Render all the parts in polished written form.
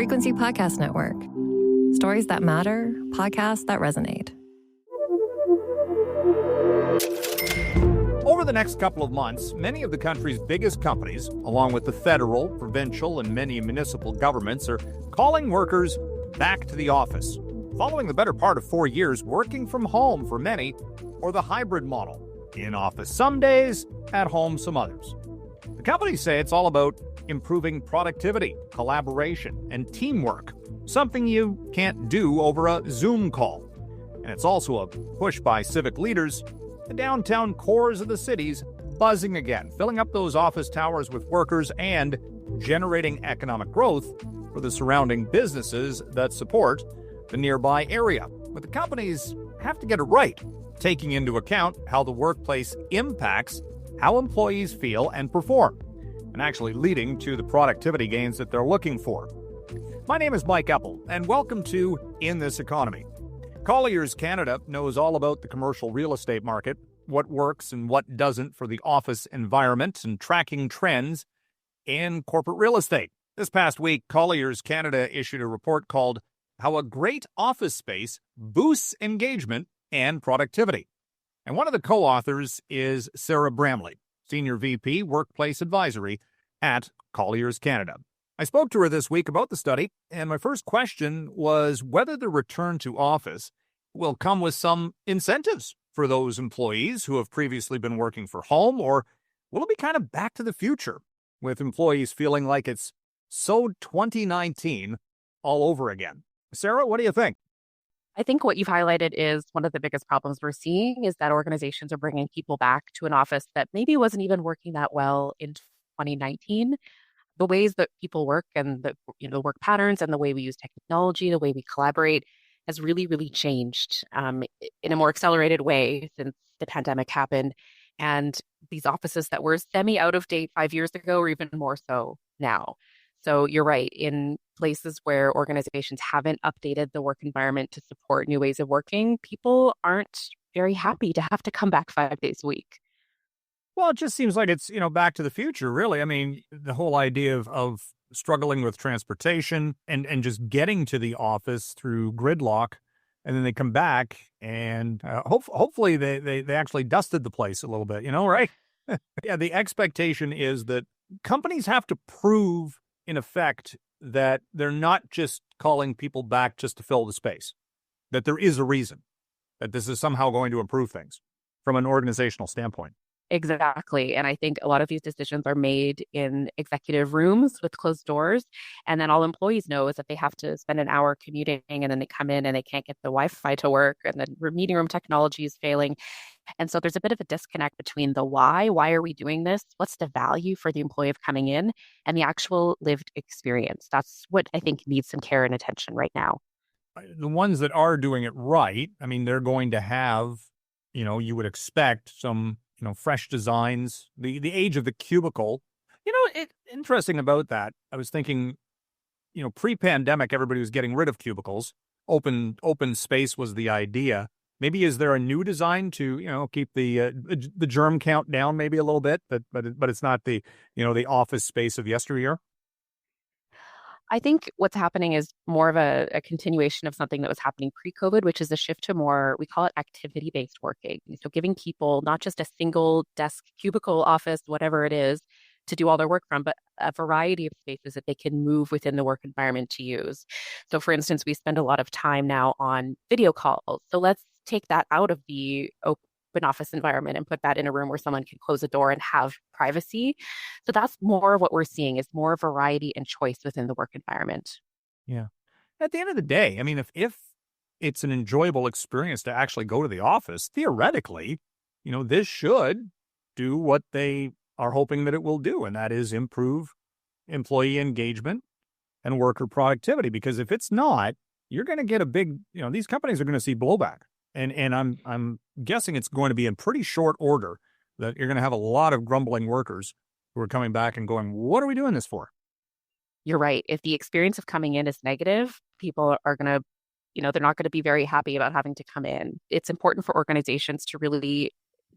Frequency Podcast Network. Stories that matter, podcasts that resonate. Over the next couple of months, many of the country's biggest companies, along with the federal, provincial, and many municipal governments, are calling workers back to the office, following the better part of 4 years working from home for many, or the hybrid model, in office some days, at home some others. The companies say it's all about improving productivity, collaboration, and teamwork, something you can't do over a Zoom call. And it's also a push by civic leaders. The downtown cores of the cities buzzing again, filling up those office towers with workers and generating economic growth for the surrounding businesses that support the nearby area. But the companies have to get it right, taking into account how the workplace impacts how employees feel and perform, and actually leading to the productivity gains that they're looking for. My name is Mike Eppel, and welcome to In This Economy. Colliers Canada knows all about the commercial real estate market, what works and what doesn't for the office environment, and tracking trends in corporate real estate. This past week, Colliers Canada issued a report called How a Great Office Space Boosts Engagement and Productivity. And one of the co-authors is Sarah Bramley, Senior VP Workplace Advisory at Colliers Canada. I spoke to her this week about the study, and my first question was whether the return to office will come with some incentives for those employees who have previously been working from home, or will it be kind of back to the future, with employees feeling like it's so 2019 all over again? Sarah, what do you think? I think what you've highlighted is one of the biggest problems we're seeing is that organizations are bringing people back to an office that maybe wasn't even working that well in 2019. The ways that people work and the work patterns and the way we use technology, the way we collaborate has really, really changed in a more accelerated way since the pandemic happened. And these offices that were semi out of date 5 years ago are even more so now. So you're right, in places where organizations haven't updated the work environment to support new ways of working, people aren't very happy to have to come back 5 days a week. Well, it just seems like it's, back to the future, really. I mean, the whole idea of struggling with transportation and just getting to the office through gridlock, and then they come back and hopefully they actually dusted the place a little bit, right? Yeah, the expectation is that companies have to prove, in effect, that they're not just calling people back just to fill the space, that there is a reason, that this is somehow going to improve things from an organizational standpoint. Exactly. And I think a lot of these decisions are made in executive rooms with closed doors. And then all employees know is that they have to spend an hour commuting, and then they come in and they can't get the Wi-Fi to work, and then meeting room technology is failing. And so there's a bit of a disconnect between the why are we doing this? What's the value for the employee of coming in, and the actual lived experience? That's what I think needs some care and attention right now. The ones that are doing it right, I mean, they're going to have, you would expect some fresh designs, the age of the cubicle. Interesting about that, I was thinking, pre-pandemic, everybody was getting rid of cubicles. Open space was the idea. Maybe is there a new design to, keep the germ count down maybe a little bit, but it's not the office space of yesteryear? I think what's happening is more of a continuation of something that was happening pre-COVID, which is a shift to more, we call it activity-based working. So giving people not just a single desk, cubicle, office, whatever it is, to do all their work from, but a variety of spaces that they can move within the work environment to use. So for instance, we spend a lot of time now on video calls. So let's take that out of the open office environment and put that in a room where someone can close a door and have privacy. So that's more of what we're seeing, is more variety and choice within the work environment. Yeah. At the end of the day, I mean, if it's an enjoyable experience to actually go to the office, theoretically, this should do what they are hoping that it will do, and that is improve employee engagement and worker productivity. Because if it's not, you're going to get a big, these companies are going to see blowback. And I'm guessing it's going to be in pretty short order that you're going to have a lot of grumbling workers who are coming back and going, what are we doing this for? You're right. If the experience of coming in is negative, people are going to, they're not going to be very happy about having to come in. It's important for organizations to really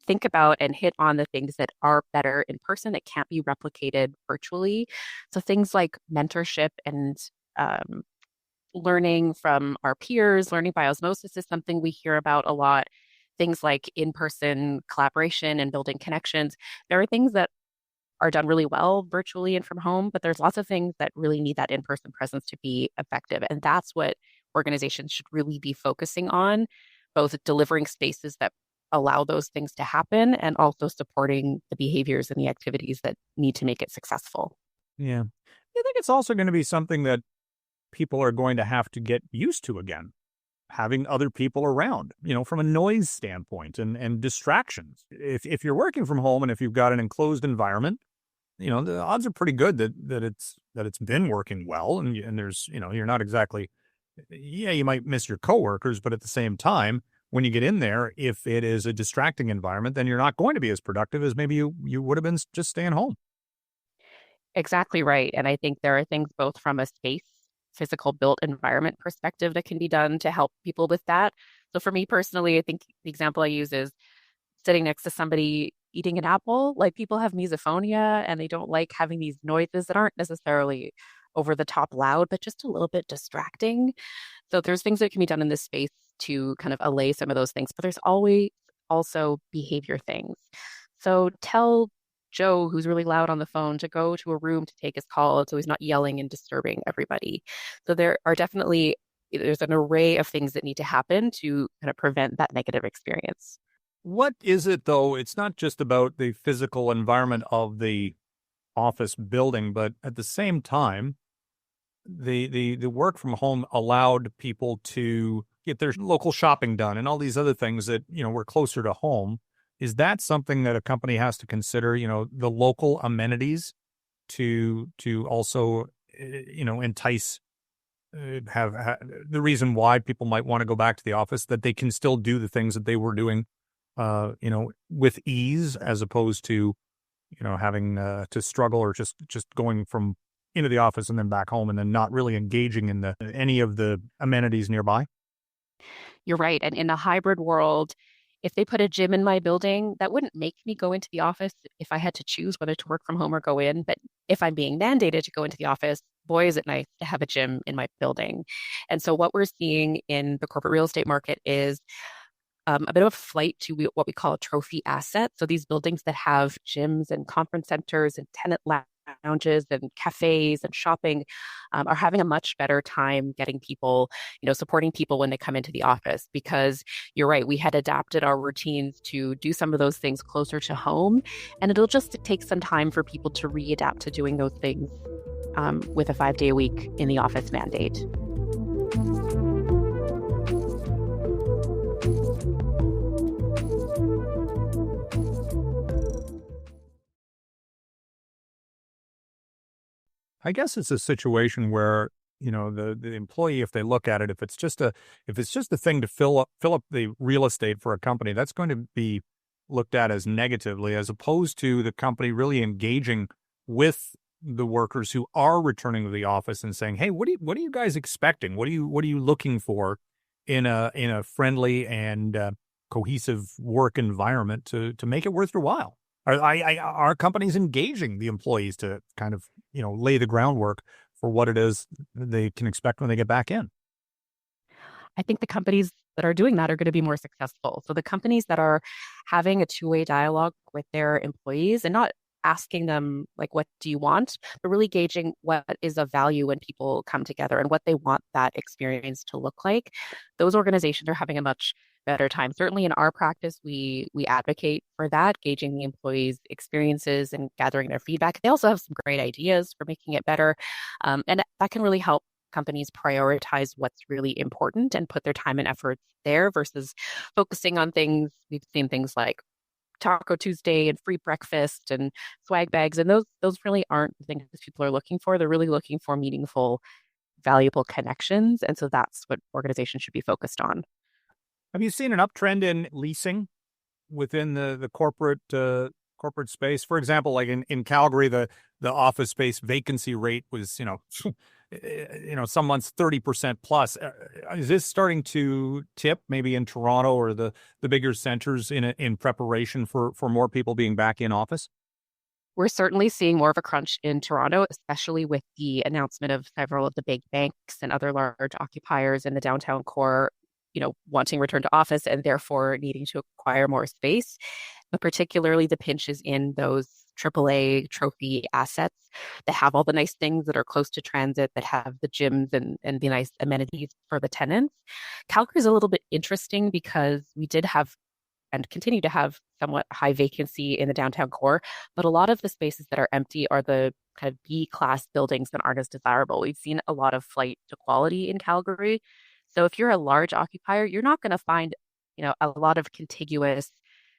think about and hit on the things that are better in person that can't be replicated virtually. So things like mentorship and learning from our peers, learning by osmosis is something we hear about a lot. Things like in-person collaboration and building connections. There are things that are done really well virtually and from home, but there's lots of things that really need that in-person presence to be effective. And that's what organizations should really be focusing on, both delivering spaces that allow those things to happen and also supporting the behaviors and the activities that need to make it successful. Yeah. I think it's also going to be something that people are going to have to get used to again, having other people around, from a noise standpoint and distractions. If you're working from home and if you've got an enclosed environment, the odds are pretty good that it's been working well. And there's, you're not exactly, yeah, you might miss your coworkers, but at the same time, when you get in there, if it is a distracting environment, then you're not going to be as productive as maybe you would have been just staying home. Exactly right. And I think there are things both from a space, physical built environment perspective that can be done to help people with that. So for me personally, I think the example I use is sitting next to somebody eating an apple. Like people have misophonia and they don't like having these noises that aren't necessarily over the top loud, but just a little bit distracting. So there's things that can be done in this space to kind of allay some of those things, but there's always also behavior things. So tell Joe, who's really loud on the phone, to go to a room to take his call so he's not yelling and disturbing everybody. So there's an array of things that need to happen to kind of prevent that negative experience. What is it, though? It's not just about the physical environment of the office building, but at the same time, the work from home allowed people to get their local shopping done and all these other things that, were closer to home. Is that something that a company has to consider, the local amenities to also, entice, have the reason why people might want to go back to the office, that they can still do the things that they were doing, with ease, as opposed to, having to struggle or just going from into the office and then back home and then not really engaging in any of the amenities nearby? You're right. And in a hybrid world, if they put a gym in my building, that wouldn't make me go into the office if I had to choose whether to work from home or go in. But if I'm being mandated to go into the office, boy, is it nice to have a gym in my building. And so what we're seeing in the corporate real estate market is a bit of a flight to what we call a trophy asset. So these buildings that have gyms and conference centers and tenant lounges and cafes and shopping are having a much better time getting people, supporting people when they come into the office. Because you're right, we had adapted our routines to do some of those things closer to home. And it'll just take some time for people to readapt to doing those things with a 5-day a week in the office mandate. I guess it's a situation where, the employee, if they look at it, if it's just a thing to fill up the real estate for a company, that's going to be looked at as negatively, as opposed to the company really engaging with the workers who are returning to the office and saying, "Hey, what are you guys expecting? What are you looking for in a friendly and cohesive work environment to make it worth your while?" Are companies engaging the employees to kind of, lay the groundwork for what it is they can expect when they get back in? I think the companies that are doing that are going to be more successful. So the companies that are having a two-way dialogue with their employees and not asking them, like, what do you want, but really gauging what is of value when people come together and what they want that experience to look like, those organizations are having a much better time. Certainly in our practice, we advocate for that, gauging the employees' experiences and gathering their feedback. They also have some great ideas for making it better. And that can really help companies prioritize what's really important and put their time and efforts there versus focusing on things. We've seen things like Taco Tuesday and free breakfast and swag bags. And those really aren't the things people are looking for. They're really looking for meaningful, valuable connections. And so that's what organizations should be focused on. Have you seen an uptrend in leasing within the corporate space? For example, like in Calgary, the office space vacancy rate was, some months 30% plus. Is this starting to tip maybe in Toronto or the bigger centers in preparation for more people being back in office? We're certainly seeing more of a crunch in Toronto, especially with the announcement of several of the big banks and other large occupiers in the downtown core, wanting return to office and therefore needing to acquire more space. But particularly the pinch is in those AAA trophy assets that have all the nice things that are close to transit, that have the gyms and the nice amenities for the tenants. Calgary is a little bit interesting because we did have and continue to have somewhat high vacancy in the downtown core, but a lot of the spaces that are empty are the kind of B-class buildings that aren't as desirable. We've seen a lot of flight to quality in Calgary. So if you're a large occupier, you're not going to find, a lot of contiguous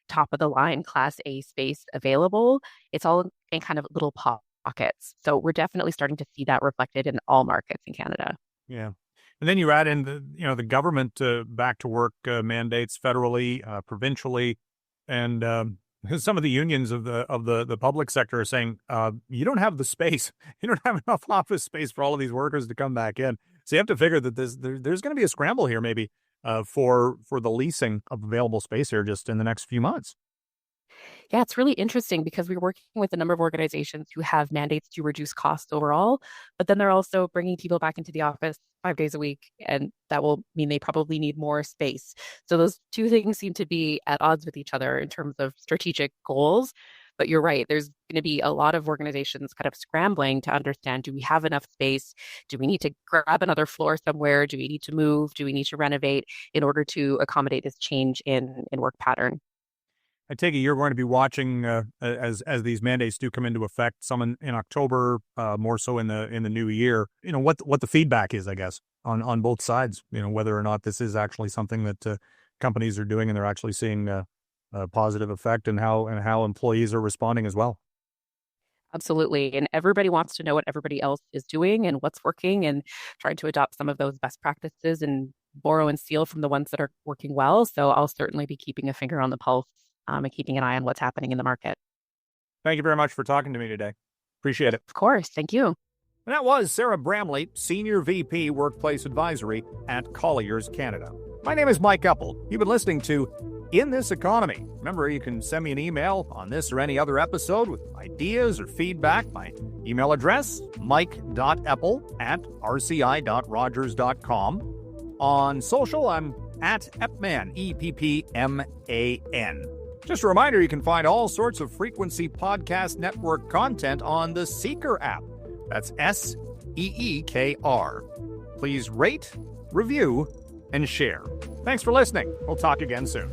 top of the line class A space available. It's all in kind of little pockets. So we're definitely starting to see that reflected in all markets in Canada. Yeah. And then you add in the government back to work mandates federally, provincially, and some of the unions of the public sector are saying you don't have the space, you don't have enough office space for all of these workers to come back in. So you have to figure that there's going to be a scramble here, maybe for the leasing of available space here just in the next few months. Yeah, it's really interesting because we're working with a number of organizations who have mandates to reduce costs overall, but then they're also bringing people back into the office 5 days a week, and that will mean they probably need more space. So those two things seem to be at odds with each other in terms of strategic goals. But you're right, there's going to be a lot of organizations kind of scrambling to understand, do we have enough space? Do we need to grab another floor somewhere? Do we need to move? Do we need to renovate in order to accommodate this change in work pattern? I take it you're going to be watching as these mandates do come into effect, some in October, more so in the new year. What the feedback is, I guess, on both sides. Whether or not this is actually something that companies are doing and they're actually seeing a positive effect, and how employees are responding as well. Absolutely. And everybody wants to know what everybody else is doing and what's working, and trying to adopt some of those best practices and borrow and steal from the ones that are working well. So I'll certainly be keeping a finger on the pulse and keeping an eye on what's happening in the market. Thank you very much for talking to me today. Appreciate it. Of course. Thank you. And that was Sarah Bramley, Senior VP Workplace Advisory at Colliers Canada. My name is Mike Eppel. You've been listening to In This Economy. Remember, you can send me an email on this or any other episode with ideas or feedback. My email address, mike.eppel@rci.rogers.com. On social, I'm at Eppman, EPPMAN. Just a reminder, you can find all sorts of Frequency Podcast Network content on the Seeker app. That's SEEKR. Please rate, review, and share. Thanks for listening. We'll talk again soon.